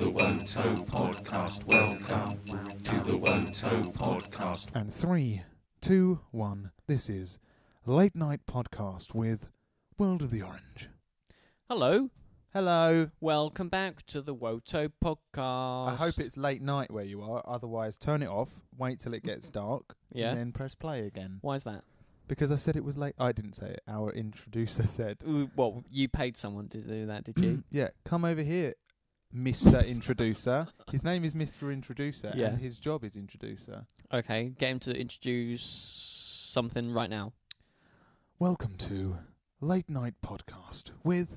the WOTO podcast. Welcome to the WOTO podcast. And 3, 2, 1. This is Late Night Podcast with World of the Orange. Hello. Hello. Welcome back to the WOTO podcast. I hope it's late night where you are. Otherwise, turn it off, wait till it gets dark, Yeah. and then press play again. Why is that? Because I said it was late. I didn't say it. Our introducer said. Well, you paid someone to do that, did you? Yeah, come over here, Mr. Introducer. His name is Mr. Introducer, Yeah. and his job is Introducer. Okay, get him to introduce something right now. Welcome to Late Night Podcast with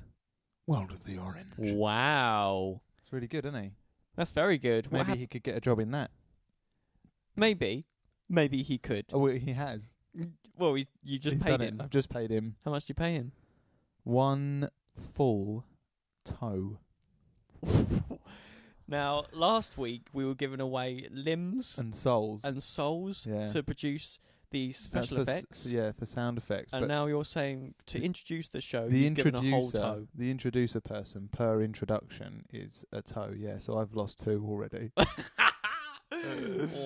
World of the Orange. Wow. It's really good, isn't he? That's very good. Maybe he could get a job in that. Maybe he could. Oh, well, he has. Well, you just He's paid done it. him. I've just paid him. How much do you pay him? 1 full toe. Now, last week we were giving away limbs And soles. and souls Yeah. to produce these That's special for effects. for sound effects. And but now you're saying to introduce the show, the you've given a whole toe. the introducer person per introduction is a toe. Yeah, so I've lost 2 already.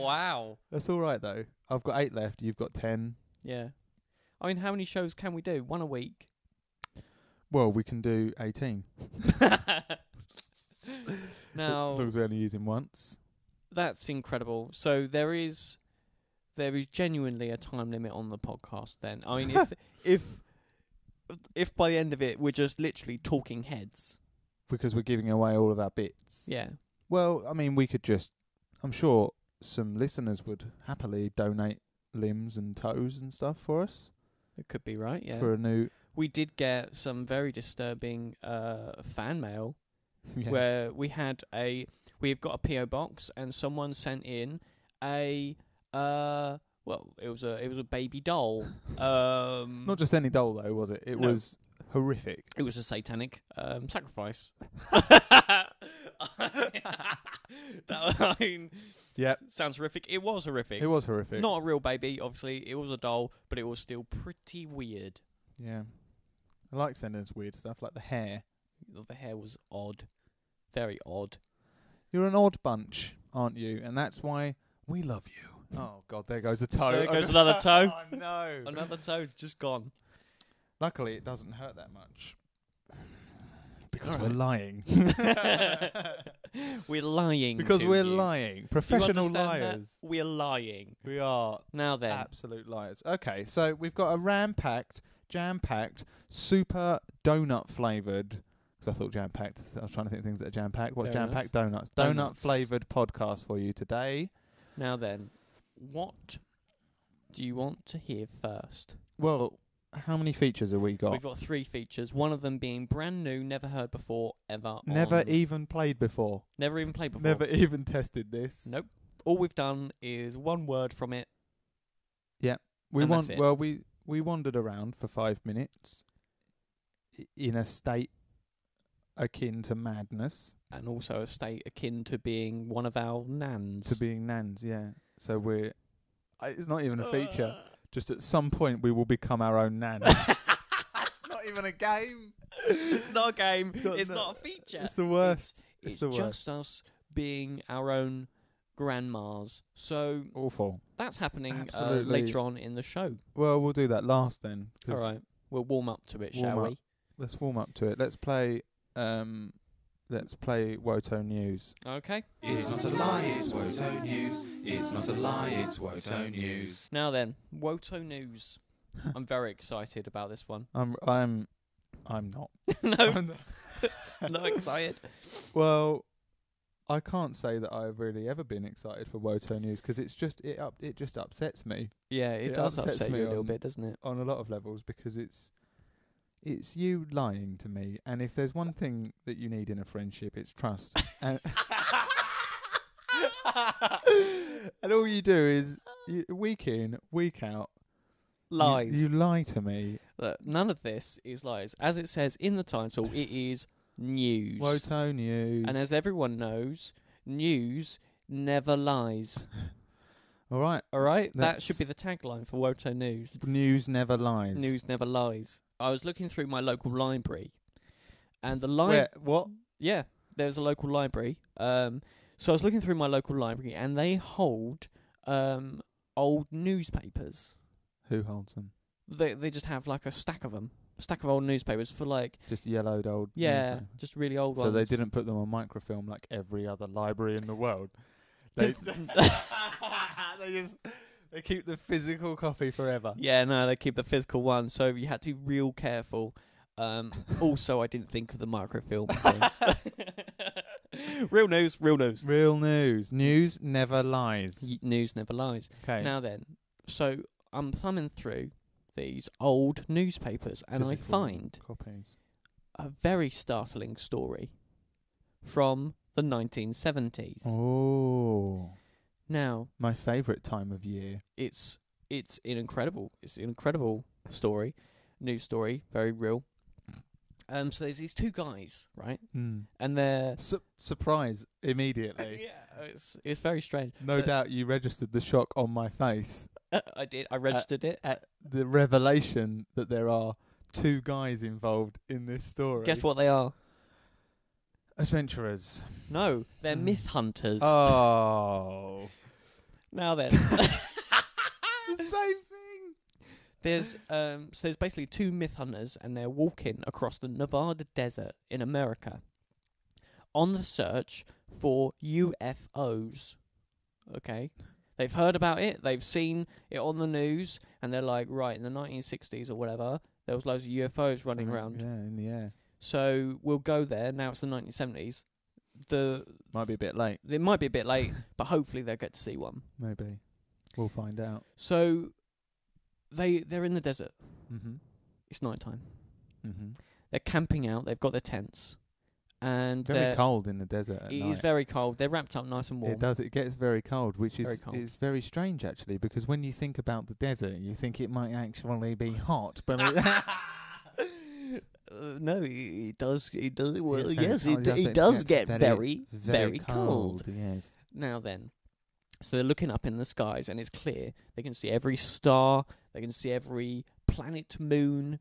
Wow. That's all right though. I've got 8 left. You've got 10. Yeah. I mean, how many shows can we do? 1 a week? Well, we can do 18. Now, as long as we only use him once. that's incredible. So there is genuinely a time limit on the podcast then. I mean, if by the end of it we're just literally talking heads. Because we're giving away all of our bits. Yeah. Well, I mean, we could just... I'm sure some listeners would happily donate limbs and toes and stuff for us. It could be right, yeah. For a new... We did get some very disturbing fan mail Yeah. where we've got a PO box and someone sent in a it was a baby doll. Not just any doll, though, was it? It No. was horrific. It was a satanic sacrifice. I mean, Yep. sounds horrific. It was horrific. It was horrific. Not a real baby, obviously. It was a doll, but it was still pretty weird. Yeah. I like sending us weird stuff, like the hair. The hair was odd. Very odd. You're an odd bunch, aren't you? And that's why we love you. Oh, God, there goes a toe. There goes another toe. Oh, no. Another toe's just gone. Luckily, it doesn't hurt that much. Because All we're right. lying. We're lying. Because to we're you. lying. Do you Professional understand that? liars. We're lying. We are Now then. absolute liars. Okay, so we've got a jam-packed, super donut-flavoured... Because I thought jam-packed. I was trying to think of things that are jam-packed. What's Donuts. jam-packed? Donuts. Donuts. Donut-flavoured podcast for you today. Now then, what do you want to hear first? Well, how many features have we got? We've got 3 features, one of them being brand new, never heard before, ever. Never even played before. Never even played before. Never even tested this. Nope. All we've done is one word from it. We And that's it. Well, we wandered around for 5 minutes in a state akin to madness. And also a state akin to being one of our nans. To being nans, yeah. So we're... It's not even a feature. Just at some point we will become our own nans. It's not even a game. It's not a game. Not- It's no. not a feature. It's the worst. It's the worst. just us being our own grandmas. So Awful. that's happening Absolutely. later on in the show. Well, we'll do that last then. 'Cause All right. We'll warm up to it, Warm shall up. we? Let's warm up to it. Let's play WOTO News. Okay. It's not a lie, it's WOTO news. It's not a lie, it's WOTO news. Now then, WOTO news. I'm very excited about this one. I'm not. No, I'm not. I'm not excited. Well, I can't say that I've really ever been excited for WOTO News because it just upsets me Yeah, it It does upsets upset me you a little on- bit, doesn't it? on a lot of levels because it's you lying to me, and if there's one thing that you need in a friendship, it's trust. and, and all you do is week in, week out, Lies. You lie to me. Look, none of this is lies. As it says in the title, it is news. WOTO News. And as everyone knows, news never lies. all right, All right? That That's- should be the tagline for WOTO News. news never lies. News never lies. I was looking through my local library, and the Where, library... what? Yeah. there's a local library. So I was looking through my local library, and they hold old newspapers. Who holds them? They just have like a stack of old newspapers for like Just yellowed old. yeah, newspaper. just really old So ones. they didn't put them on microfilm like every other library in the world. They they keep the physical copy forever. Yeah, no, they keep the physical one, so you had to be real careful. Also, I didn't think of the microfilm thing. Real news. Real news. News never lies. News never lies. Okay. Now then, so I'm thumbing through these old newspapers, and I Physical find copies. a very startling story from the 1970s. Oh, Now, my favourite time of year. it's an incredible story, news story, very real. So there's these two guys, right? Mm. And they're Surprise immediately. yeah, it's very strange. No doubt you registered the shock on my face I did. I registered it. at the revelation that there are two guys involved in this story. Guess what they are? Adventurers. No, they're myth hunters. Oh. Now then, The same thing. there's basically two myth hunters, and they're walking across the Nevada desert in America on the search for UFOs. Okay, they've heard about it, they've seen it on the news, and they're like, right, in the 1960s or whatever, there was loads of UFOs running around. Yeah, in the air. So we'll go there. Now it's the 1970s. Might be a bit late. It might be a bit late, but hopefully they'll get to see one. Maybe. We'll find out. So they're in the desert. Mm-hmm. It's nighttime. Mm-hmm. They're camping out. They've got their tents, and Very cold in the desert at It night. is very cold. They're wrapped up nice and warm. It does. It gets very cold, which Very is cold. is very strange actually, because when you think about the desert, you think it might actually be hot, but No, it does. It does. Well, It's very yes, cold. it does gets get very cold. Yes. Now then, so they're looking up in the skies, and it's clear. They can see every star. They can see every planet, moon.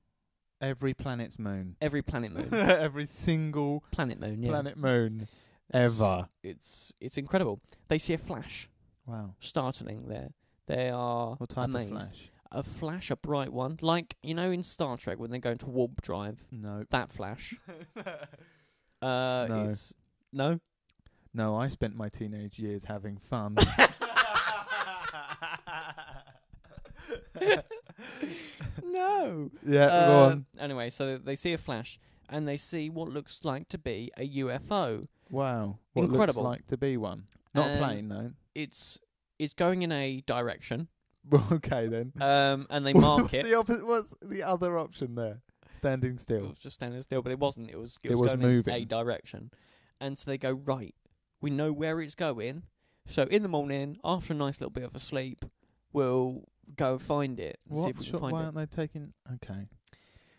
Every planet's moon. Every planet, moon. Every single Planet, moon. Yeah. planet moon ever. It's incredible. They see a flash, Wow. startling. They are What type amazed. of flash? A flash, a bright one, like in Star Trek when they go into warp drive. No. That flash. No. It's no. No, I spent my teenage years having fun. No. Yeah, go on. Anyway, so they see a flash, and they see what looks like to be a UFO. Wow. What Incredible. looks like to be one. Not a Um, plane, though. It's going in a direction, Well, okay, then. and they mark it. What's the other option there? Standing It still. was just standing still, but it wasn't. It was It was going moving. in a direction, and so they go, right. We know where it's going, so in the morning, after a nice little bit of a sleep, we'll go find it and see if we can find Why it. aren't they taking... Okay.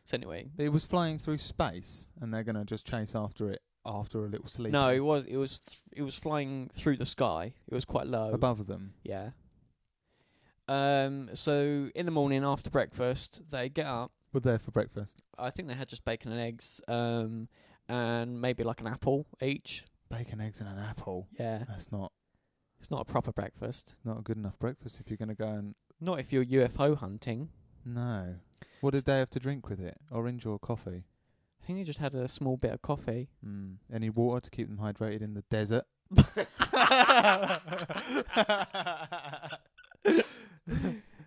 So anyway, It was flying through space, and they're going to just chase after it after a little sleep. no, it was flying through the sky. It was quite low. Above them. Yeah. So in the morning after breakfast, they get up. We're there for breakfast. I think they had just bacon and eggs, and maybe like an apple each. Bacon, eggs, and an apple. Yeah. That's not It's not a proper breakfast. a good enough breakfast if you're going to go and... Not if you're UFO hunting. No. What did they have to drink with it? Orange or coffee? I think they just had a small bit of coffee. Any water to keep them hydrated in the desert?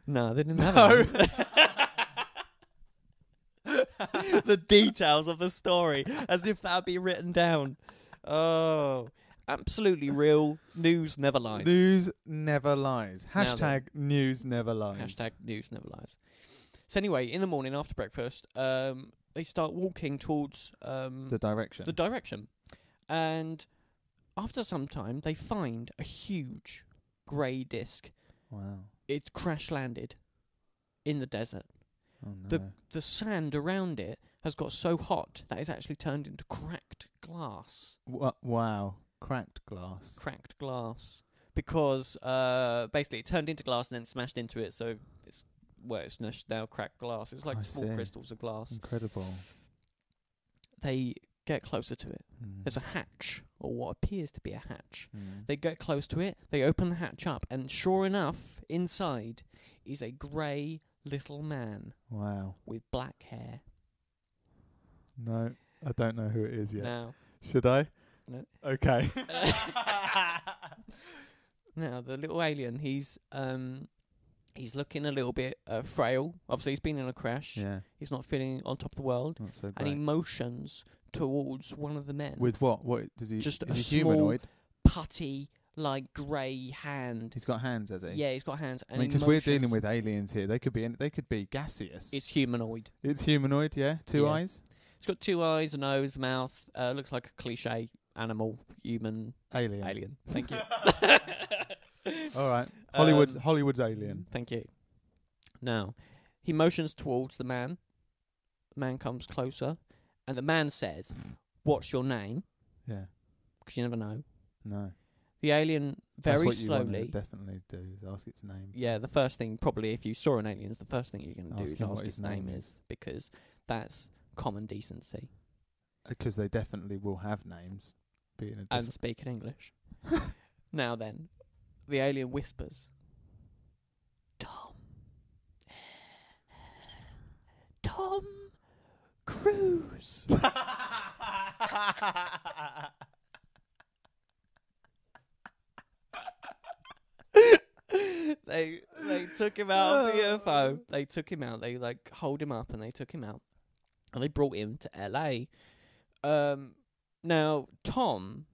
No, they didn't have any. The details of the story, as if that'd be written down. Oh, absolutely real. News never lies. News never lies. Now Hashtag news never lies. Hashtag news never lies. So anyway, in the morning after breakfast, they start walking towards The direction. the direction, and after some time, they find a huge grey disc. Wow. It's crash landed in the desert. Oh no. The sand around it has got so hot that it's actually turned into cracked glass. Wow. Cracked glass. Cracked glass. Because basically it turned into glass and then smashed into it, so it's now cracked glass. It's like I small see. crystals of glass. Incredible. They get closer to it. There's a hatch, or what appears to be a hatch. Mm. They get close to it, they open the hatch up, and sure enough, inside is a grey little man Wow. with black hair. No, I don't know who it is yet. Now, Should I? No. Okay. now the little alien, he's looking a little bit frail. Obviously, he's been in a crash. Yeah. He's not feeling on top of the world, Not so and he great. motions towards one of the men With what? What does he? Just is a he small humanoid? putty, like grey hand. He's got hands, has he? Yeah, he's got hands. I And mean, he because we're dealing motions. with aliens here, they could be gaseous. It's humanoid. It's humanoid, yeah. Two Yeah. eyes. It's got 2 eyes, a nose, mouth. Looks like a cliche animal, human, Alien. alien. Thank you. All right. Um, Hollywood's alien. Thank you. Now, he motions towards the man. The man comes closer, and the man says, "What's your name?" Yeah. Because you never know. No. The alien That's very what you wanna slowly. definitely do is ask its name. Yeah, the first thing probably if you saw an alien, the first thing you're going to do Ask is him what ask his its name name is, because that's common decency Because they definitely will have names. Being a and speaking English. Now then, the alien whispers, "Tom Cruise." They took him out of the UFO. They took him out. They like hold him up and they took him out, and they brought him to LA. Now Tom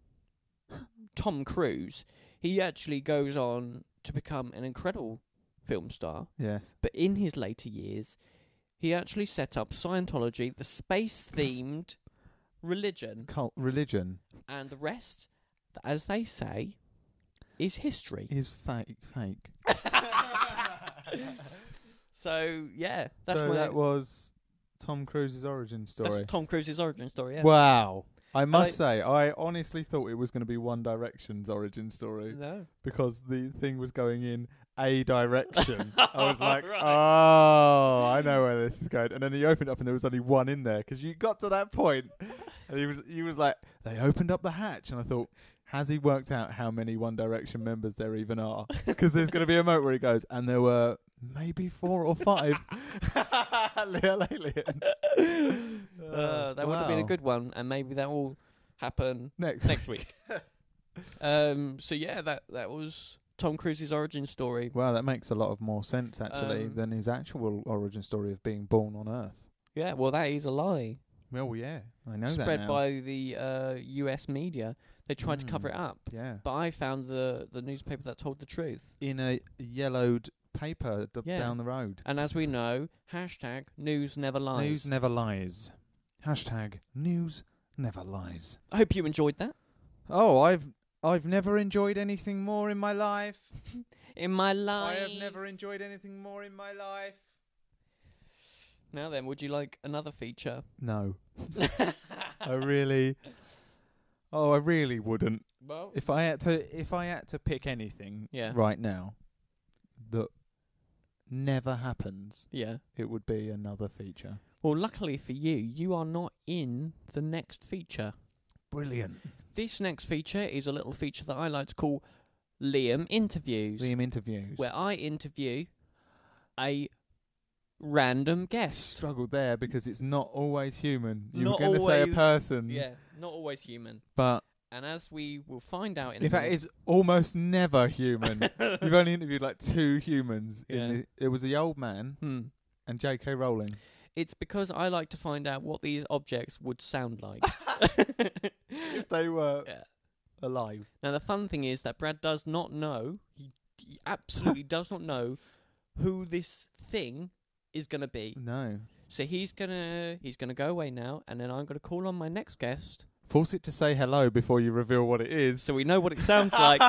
Cruise, he actually goes on to become an incredible film star. Yes. But in his later years, he actually set up Scientology, the space-themed religion, Cult religion and the rest, as they say, is history. is fake. So yeah, that's so my that was Tom Cruise's origin story. that's Tom Cruise's origin story. Yeah. Wow. I must say, I honestly thought it was going to be One Direction's origin story No. because the thing was going in a direction. I was like, Right. oh, I know where this is going. And then he opened it up and there was only one in there because you got to that point and he was like, they opened up the hatch. And I thought, has he worked out how many One Direction members there even are? Because there's going to be a moment where he goes, and there were maybe 4 or 5 little aliens. That would have been a good one, and maybe that will happen next week. So yeah, that was Tom Cruise's origin story. Wow, that makes a lot of more sense actually Um, than his actual origin story of being born on Earth. Yeah, well, that is a lie. Well, yeah, I know that Spread now. by the US media. They tried to cover it up, Yeah, but I found the newspaper that told the truth. in a yellowed paper Yeah. down the road. And as we know, hashtag news never lies. News never lies. Hashtag news never lies. I hope you enjoyed that. Oh, I've never enjoyed anything more in my life. In my life. I have never enjoyed anything more in my life. Now then, would you like another feature? No. I really wouldn't. Well, If I had to pick anything Yeah. right now that never happens, yeah. it would be another feature. Well, luckily for you, you are not in the next feature. Brilliant. This next feature is a little feature that I like to call Liam Interviews, Liam interviews. where I interview a random guest. Struggled there because it's not always human. You Not were going to say a always- person. Yeah, not always human. But And as we will find out in in a fact, minute- it's almost never human. You've only interviewed like 2 humans. Yeah. It was the old man and J.K. Rowling. It's because I like to find out what these objects would sound like. If they were Yeah. alive. Now, the fun thing is that Brad does not know, he absolutely does not know who this thing is going to be. No. So he's gonna go away now, and then I'm going to call on my next guest, Force it to say hello before you reveal what it is. so we know what it sounds like,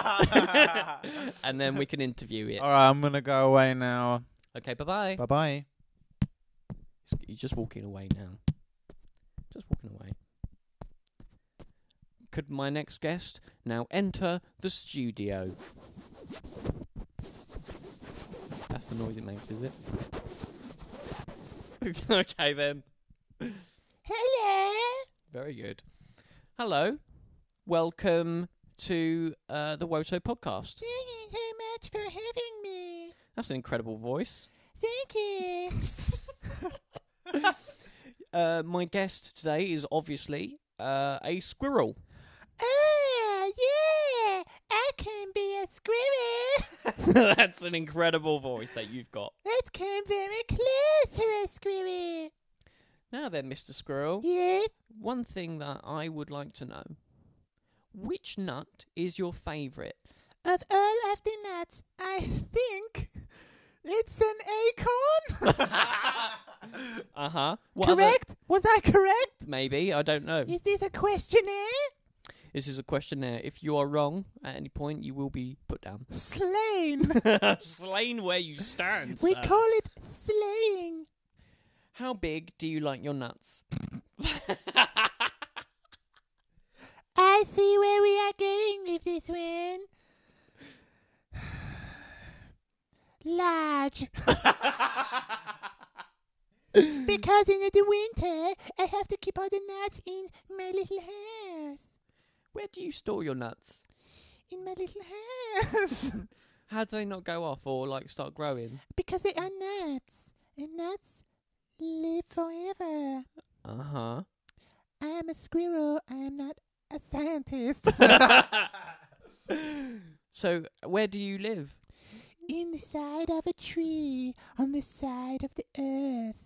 and then we can interview it. All right, I'm going to go away now. Okay, bye-bye. Bye-bye. He's just walking away now. Just walking away. Could my next guest now enter the studio? That's the noise it makes, is it? Okay then. Hello. Very good. Hello. Welcome to the WOTO podcast. Thank you so much for having me. That's an incredible voice. Thank you. My guest today is obviously a squirrel. Yeah. I can be a squirrel. That's an incredible voice that you've got. Let's come very close to a squirrel. Now then, Mr. Squirrel, Yes. one thing that I would like to know. Which nut is your favourite? Of all of the nuts, I think it's an acorn. Uh-huh. Correct? Was I correct? Maybe, I don't know. Is this a questionnaire? This is a questionnaire. If you are wrong at any point, you will be put down. Slain. Slain where you stand, We sir. call it slaying. How big do you like your nuts? I see where we are going with this one. Large. Because in the winter, I have to keep all the nuts in my little house. Where do you store your nuts? In my little house. How do they not go off or like start growing? Because they are nuts. And nuts live forever. Uh-huh. I am a squirrel. I am not a scientist. So, where do you live? Inside of a tree. On the side of the earth.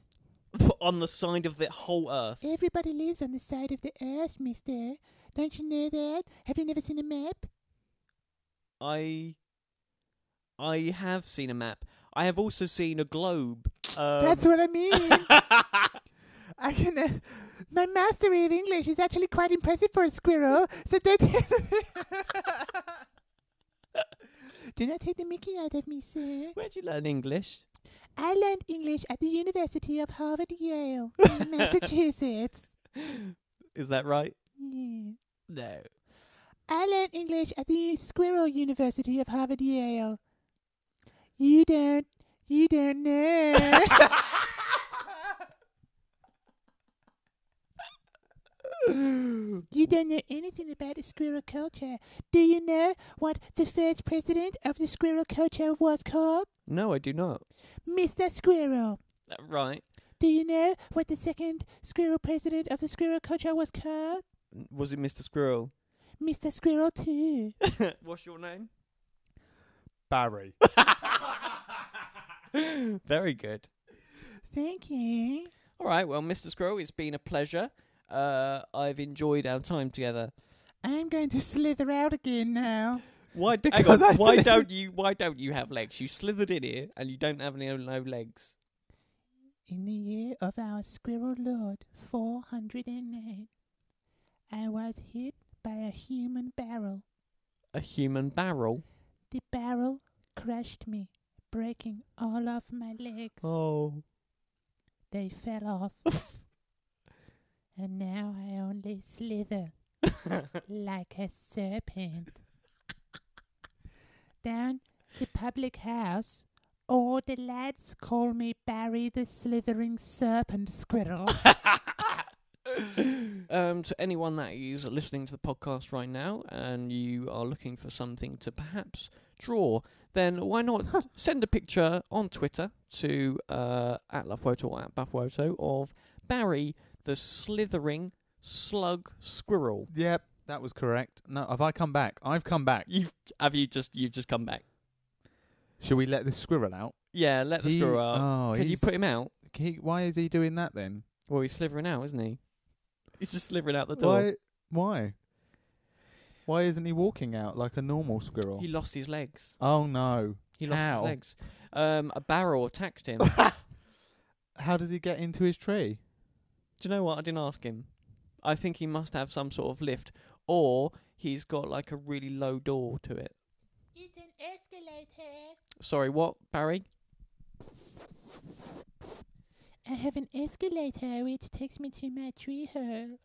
On the side of the whole earth. Everybody lives on the side of the earth, mister. Don't you know that? Have you never seen a map? I have seen a map. I have also seen a globe. That's what I mean. I can. My mastery of English is actually quite impressive for a squirrel. So don't do not take the mickey out of me, sir. Where'd you learn English? I learned English at the University of Harvard Yale in Massachusetts. Is that right? Yeah. No. I learned English at the Squirrel University of Harvard Yale. You don't know. You don't know anything about the squirrel culture. Do you know what the first president of the squirrel culture was called? No, I do not. Mr. Squirrel. Right. Do you know what the second squirrel president of the squirrel culture was called? Was it Mr. Squirrel? Mr. Squirrel too. What's your name? Barry. Very good. Thank you. All right, well, Mr. Squirrel, it's been a pleasure. I've enjoyed our time together. I'm going to slither out again now. Why? Because Hang on, I why said- don't you? Why don't you have legs? You slithered in here, and you don't have no legs. In the year of our squirrel lord, 409, I was hit by a human barrel. A human barrel. The barrel crushed me, breaking all of my legs. Oh. They fell off. And now I only slither like a serpent. Down the public house, all the lads call me Barry the Slithering Serpent Squirrel. To anyone that is listening to the podcast right now and you are looking for something to perhaps draw, then why not send a picture on Twitter to at LoveWoto or at BuffWoto of Barry the Slithering Slug Squirrel. Yep, that was correct. No, have I come back? I've come back. You've just come back. Should we let this squirrel out? Yeah, let the squirrel out. Oh, Can you he's- put him out? why is he doing that then? Well, he's slithering out, isn't he? He's just slithering out the door. Why? Why isn't he walking out like a normal squirrel? He lost his legs. Oh no. He lost How? his legs. A barrel attacked him. How does he get into his tree? Do you know what? I didn't ask him. I think he must have some sort of lift, or he's got like a really low door to it. It's an escalator. Sorry, what, Barry? I have an escalator which takes me to my tree hole.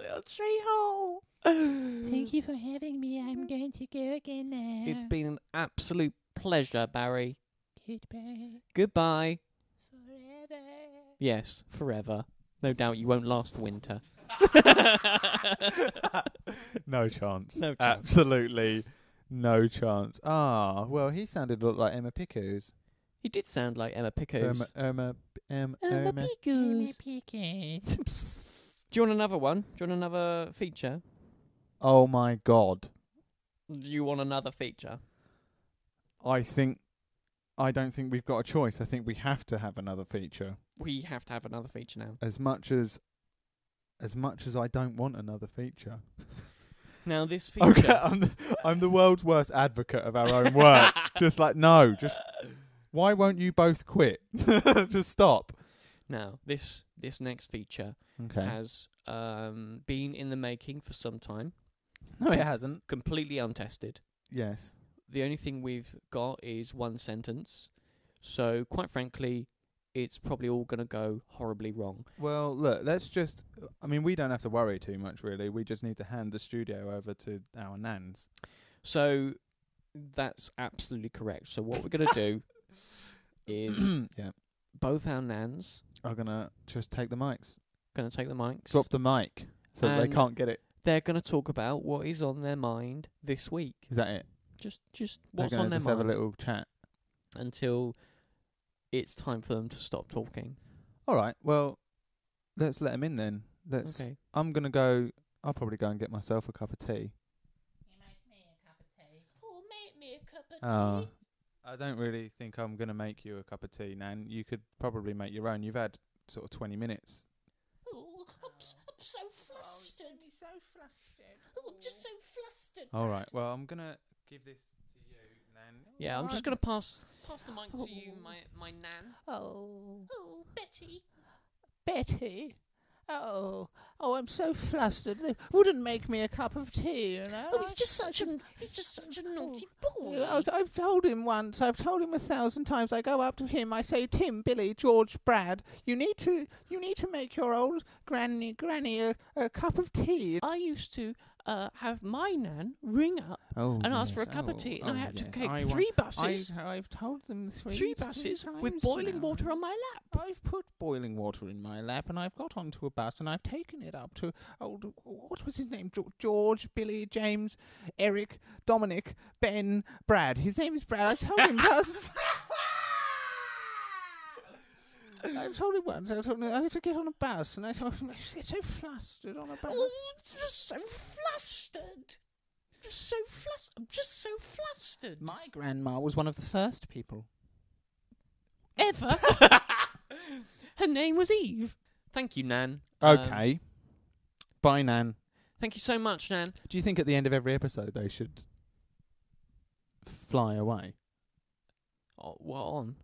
A tree hole. Thank you for having me. I'm going to go again now. It's been an absolute pleasure, Barry. Goodbye. Goodbye. Forever. Yes, forever. No doubt you won't last the winter. No chance. No chance. Absolutely no chance. Ah, well, he sounded a lot like Emma Pickers. He did sound like Emma Pickles. Emma Pickles. Do you want another one? Do you want another feature? Oh my God. Do you want another feature? I don't think we've got a choice. I think we have to have another feature. We have to have another feature now. As much as I don't want another feature. Now this feature. Okay, I'm the world's worst advocate of our own work. Just like, no, just why won't you both quit? Just stop. Now this next feature has been in the making for some time. No, it hasn't. Completely untested. Yes. The only thing we've got is one sentence. So quite frankly, it's probably all going to go horribly wrong. Well, look, we don't have to worry too much, really. We just need to hand the studio over to our nans. So that's absolutely correct. So what we're going to do is both our nans are going to just take the mics. Going to take the mics. Drop the mic so they can't get it. They're going to talk about what is on their mind this week. Is that it? Just what's on their mind. Just have a little chat. Until it's time for them to stop talking. All right. Well, let's let them in then. Okay. I'm going to go. I'll probably go and get myself a cup of tea. You make me a cup of tea. Oh, make me a cup of tea. I don't really think I'm going to make you a cup of tea, Nan. You could probably make your own. You've had sort of 20 minutes. Oh, I'm so flustered. Oh, so flustered. Oh, I'm just so flustered. All right. Well, I'm going to give this to you, Nan. Yeah, I'm just going to pass the mic to you, my Nan. Oh, Betty. Betty. Oh, I'm so flustered. They wouldn't make me a cup of tea, you know. Oh, he's just such a naughty boy. I've told him once. I've told him 1,000 times. I go up to him. I say, Tim, Billy, George, Brad. You need to make your old granny a cup of tea. I used to have my nan ring up and ask for a cup of tea, and I had to take 3 buses. I've told them 3 buses with times boiling now. water on my lap. I've put boiling water in my lap, and I've got onto a bus, and I've taken it up to what was his name? George, Billy, James, Eric, Dominic, Ben, Brad. His name is Brad. I told him once. I've told him once. I told him I have to get on a bus, and I told him I get so flustered on a bus. Oh, just so flustered. I'm just so flustered. My grandma was one of the first people ever. Her name was Eve. Thank you, Nan. Okay. Bye, Nan. Thank you so much, Nan. Do you think at the end of every episode they should fly away? Oh, what on?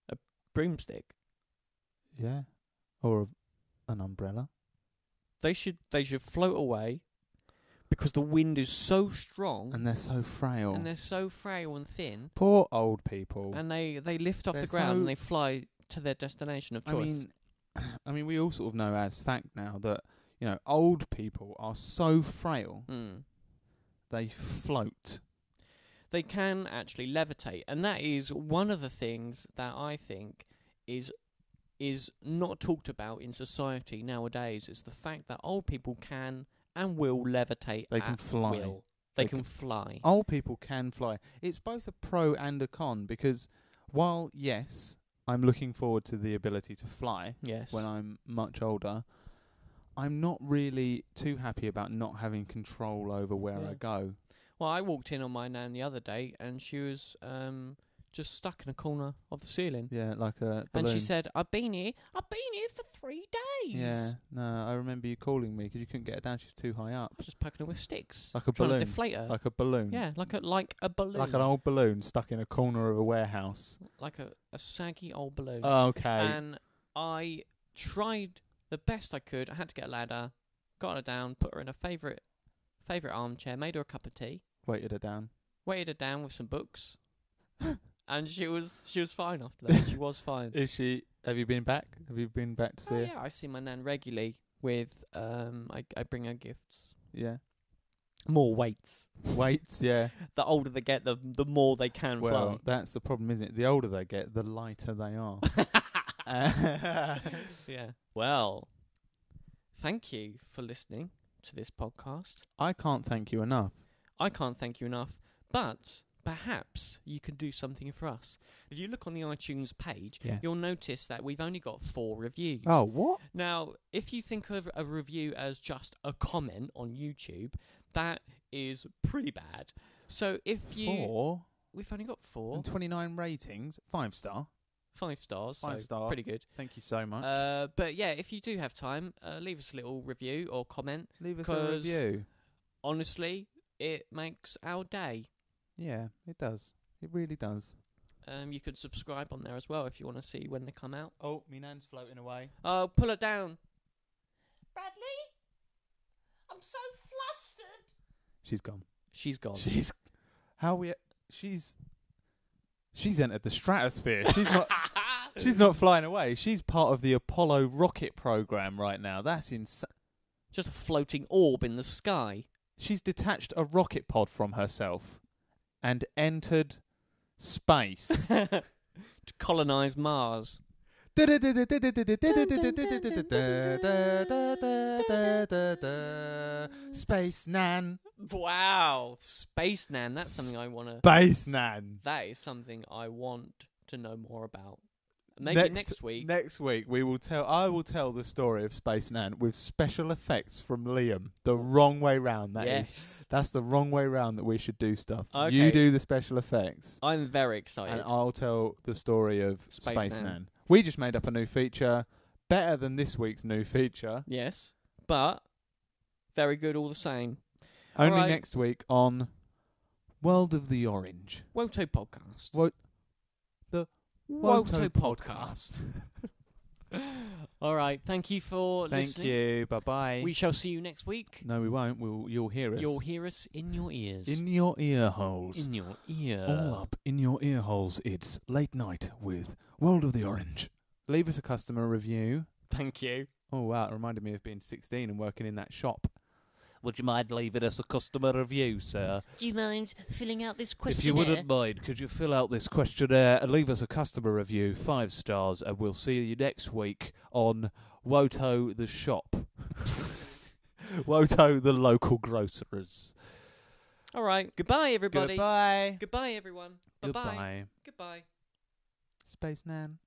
A broomstick? Yeah. Or an umbrella? They should float away because the wind is so strong And they're so frail. and they're so frail and thin, Poor old people. and they lift off They're the ground so- and they fly to their destination of choice. I mean, we all sort of know as fact now that, old people are so frail, they float. They can actually levitate, and that is one of the things that I think is not talked about in society nowadays. Is the fact that old people can and will levitate. They can at fly. will. They can fly. Old people can fly. It's both a pro and a con, because while, yes, I'm looking forward to the ability to fly Yes. when I'm much older, I'm not really too happy about not having control over where Yeah. I go. Well, I walked in on my nan the other day, and she was just stuck in a corner of the ceiling. Yeah, like a balloon. And she said, I've been here for 3 days. Yeah, no, I remember you calling me because you couldn't get her down. She's too high up. I was just poking her with sticks. Like a trying balloon. to deflate her. Like a balloon. Yeah, like a balloon. Like an old balloon stuck in a corner of a warehouse. Like a saggy old balloon. Okay. And I tried the best I could. I had to get a ladder, got her down, put her in a favourite armchair, made her a cup of tea, Weighted her down. weighted her down with some books, and she was fine after that. She was fine. Is she? Have you been back? Have you been back to see Oh her? yeah, I see my nan regularly with I bring her gifts. Yeah. More weights. Weights, yeah. The older they get, the more they can Well, fly. that's the problem, isn't it? The older they get, the lighter they are. Yeah. Well, thank you for listening to this podcast. I can't thank you enough. I can't thank you enough, but perhaps you can do something for us. If you look on the iTunes page, Yes. you'll notice that we've only got 4 reviews. Oh, what? Now, if you think of a review as just a comment on YouTube, that is pretty bad. So if you... 4? We've only got 4. And 29 ratings. 5-star. 5 stars, 5 so star. pretty good. Thank you so much. But yeah, if you do have time, leave us a little review or comment. Leave us a 'cause review. Honestly, it makes our day. Yeah, it does. It really does. You could subscribe on there as well if you want to see when they come out. Oh, me nan's floating away. Oh, pull it down. Bradley? I'm so flustered. She's gone. She's gone. She's entered the stratosphere. She's not flying away. She's part of the Apollo rocket program right now. That's insane. Just a floating orb in the sky. She's detached a rocket pod from herself and entered space. To colonise Mars. Space Nan. Wow. Space Nan. That's something I want to... Space Nan. That is something I want to know more about. Maybe next week. Next week I will tell the story of Space Nan with special effects from Liam. The wrong way round. That's the wrong way round that we should do stuff. Okay. You do the special effects. I'm very excited. And I'll tell the story of Space Space Nan. Nan. We just made up a new feature, better than this week's new feature. Yes, but very good all the same. Only Alright. next week on World of the Orange. WOTO podcast. The WOTO podcast. All right. Thank you for Thank listening. you. Bye-bye. We shall see you next week. No, we won't. You'll hear us. You'll hear us in your ears. In your ear holes. In your ear. All up in your ear holes. It's Late Night with World of the Orange. Leave us a customer review. Thank you. Oh, wow. It reminded me of being 16 and working in that shop. Would you mind leaving us a customer review, sir? Do you mind filling out this If questionnaire? you wouldn't mind, could you fill out this questionnaire and leave us a customer review, 5 stars, and we'll see you next week on WOTO the shop. WOTO the local grocers. All right. Goodbye, everybody. Goodbye. Goodbye, everyone. Bye-bye. Goodbye. Goodbye. Space Nan.